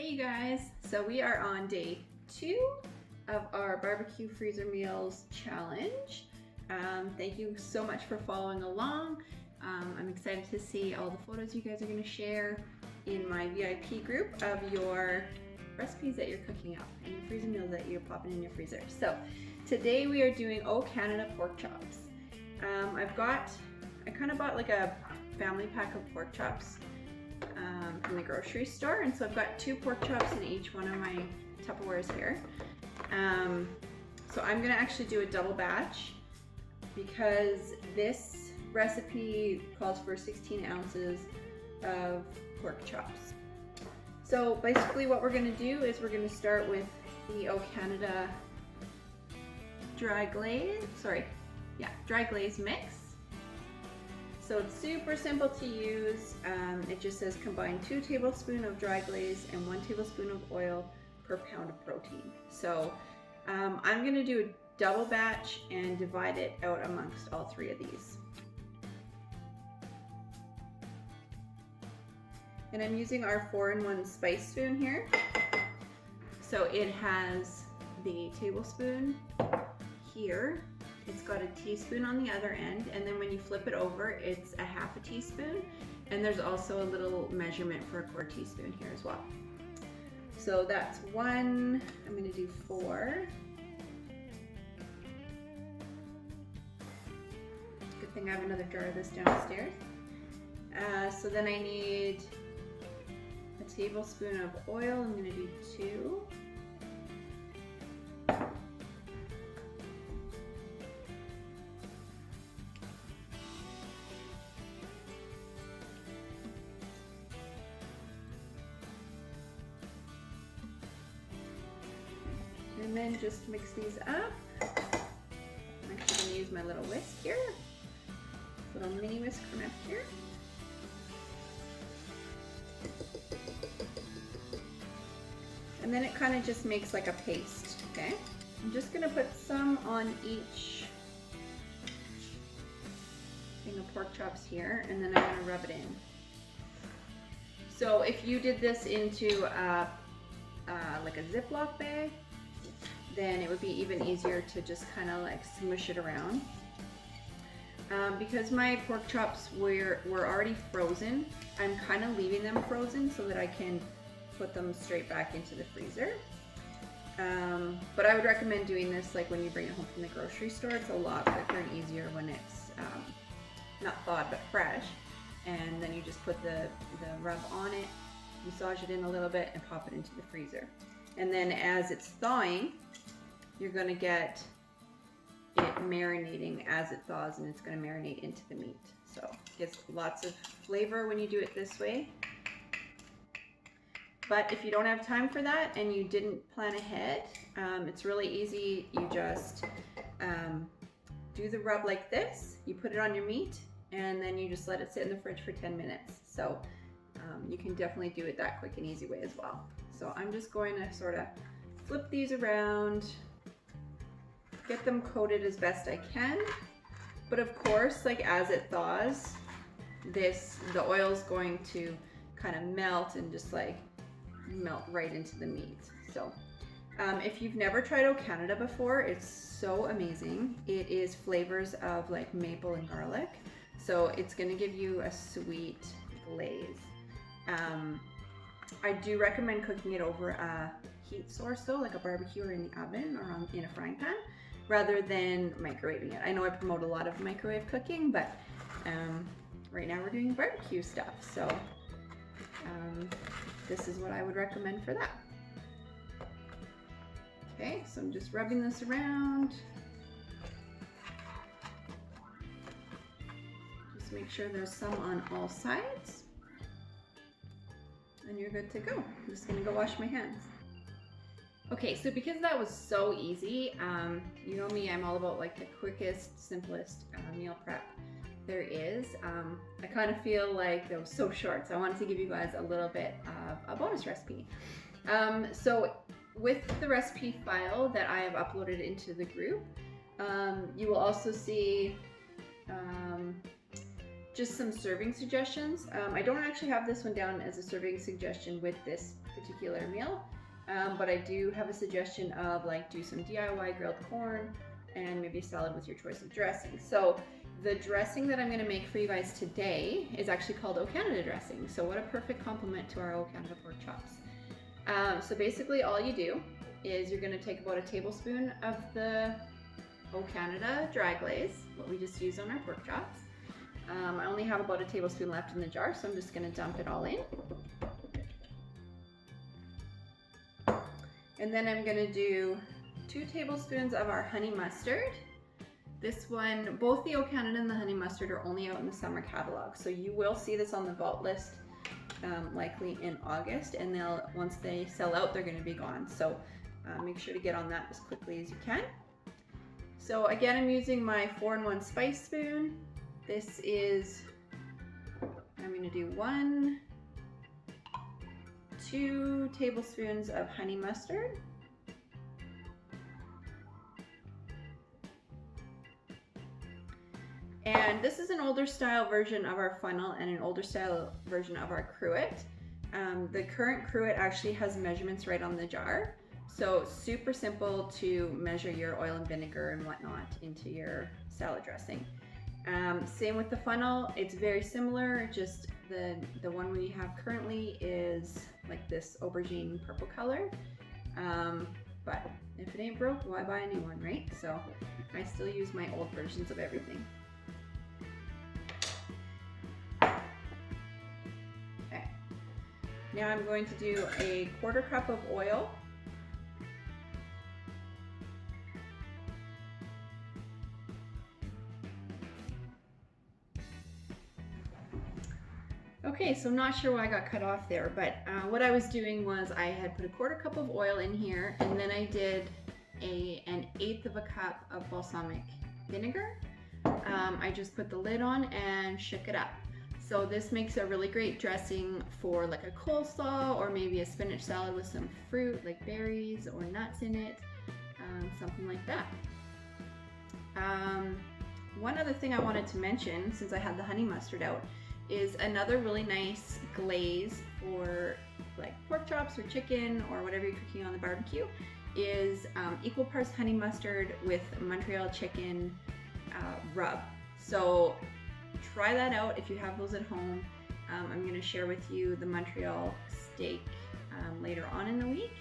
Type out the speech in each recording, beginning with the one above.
Hey you guys, so we are on day 2 of our BBQ Freezer Meals challenge. Thank you so much for following along. I'm excited to see all the photos you guys are going to share in my VIP group of your recipes that you're cooking up and your freezer meals that you're popping in your freezer. So today we are doing Canada pork chops. I kind of bought like a family pack of pork chops from the grocery store, and so I've got 2 pork chops in each one of my Tupperwares here. So I'm gonna actually do a double batch because this recipe calls for 16 ounces of pork chops. So basically what we're gonna do is we're gonna start with the Canada Dry Glaze, Dry Glaze mix. So it's super simple to use. It just says combine 2 tablespoons of dry glaze and 1 tablespoon of oil per pound of protein. So I'm gonna do a double batch and divide it out amongst all 3 of these. And I'm using our 4-in-1 spice spoon here. So it has the tablespoon here. It's got a teaspoon on the other end, and then when you flip it over, it's a half a teaspoon, and there's also a little measurement for a 1/4 teaspoon here as well. So that's 1. I'm going to do 4. Good thing I have another jar of this downstairs. So then I need a tablespoon of oil. I'm going to do 2. And then just mix these up. I'm actually going to use my little whisk here, little mini whisker nip here. And then it kind of just makes like a paste, okay? I'm just going to put some on each thing of pork chops here, and then I'm going to rub it in. So if you did this into like a Ziploc bag, then it would be even easier to just kind of like smush it around. Because my pork chops were already frozen, I'm kind of leaving them frozen so that I can put them straight back into the freezer. But I would recommend doing this like when you bring it home from the grocery store. It's a lot quicker and easier when it's not thawed but fresh. And then you just put the rub on it, massage it in a little bit, and pop it into the freezer. And then as it's thawing, you're going to get it marinating as it thaws, and it's going to marinate into the meat. So it gets lots of flavor when you do it this way. But if you don't have time for that and you didn't plan ahead, it's really easy. You just do the rub like this, you put it on your meat, and then you just let it sit in the fridge for 10 minutes. So you can definitely do it that quick and easy way as well. So I'm just going to sort of flip these around, get them coated as best I can. But of course, like as it thaws, the oil's going to kind of melt and just like melt right into the meat. So if you've never tried Canada before, it's so amazing. It is flavors of like maple and garlic. So it's gonna give you a sweet glaze. I do recommend cooking it over a heat source though, like a barbecue or in the oven or in a frying pan, rather than microwaving it. I know I promote a lot of microwave cooking, but right now we're doing barbecue stuff. So this is what I would recommend for that. Okay, so I'm just rubbing this around. Just make sure there's some on all sides. And you're good to go. I'm just gonna go wash my hands. Okay, so because that was so easy, you know me, I'm all about like the quickest, simplest meal prep there is. I kind of feel like that was so short, so I wanted to give you guys a little bit of a bonus recipe. So with the recipe file that I have uploaded into the group, you will also see just some serving suggestions. I don't actually have this one down as a serving suggestion with this particular meal, but I do have a suggestion of like do some DIY grilled corn and maybe a salad with your choice of dressing. So the dressing that I'm going to make for you guys today is actually called O Canada dressing. So what a perfect complement to our O Canada pork chops. So basically all you do is you're going to take about a tablespoon of the O Canada Dry Glaze, what we just used on our pork chops. I only have about a tablespoon left in the jar, so I'm just going to dump it all in. And then I'm going to do 2 tablespoons of our honey mustard. This one, both the O Canada and the honey mustard are only out in the summer catalog, so you will see this on the vault list likely in August, and once they sell out, they're going to be gone. So make sure to get on that as quickly as you can. So again, I'm using my 4-in-1 spice spoon. This is, I'm going to do 2 tablespoons of honey mustard. And this is an older style version of our funnel and an older style version of our cruet. The current cruet actually has measurements right on the jar. So super simple to measure your oil and vinegar and whatnot into your salad dressing. Same with the funnel, it's very similar, just the one we have currently is like this aubergine purple color. But if it ain't broke, why buy a new one, right? So I still use my old versions of everything. Okay, now I'm going to do a 1/4 cup of oil. Okay, so I'm not sure why I got cut off there, but what I was doing was I had put a 1/4 cup of oil in here, and then I did an 1/8 of a cup of balsamic vinegar. I just put the lid on and shook it up. So this makes a really great dressing for like a coleslaw or maybe a spinach salad with some fruit like berries or nuts in it, something like that. One other thing I wanted to mention, since I had the honey mustard out, is another really nice glaze for like pork chops or chicken or whatever you're cooking on the barbecue is equal parts honey mustard with Montreal chicken rub. So try that out if you have those at home. I'm going to share with you the Montreal steak later on in the week.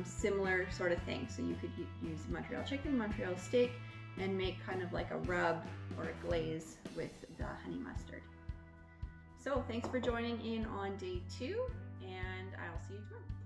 Similar sort of thing. So you could use Montreal chicken, Montreal steak, and make kind of like a rub or a glaze with the honey mustard. So thanks for joining in on day 2, and I'll see you tomorrow.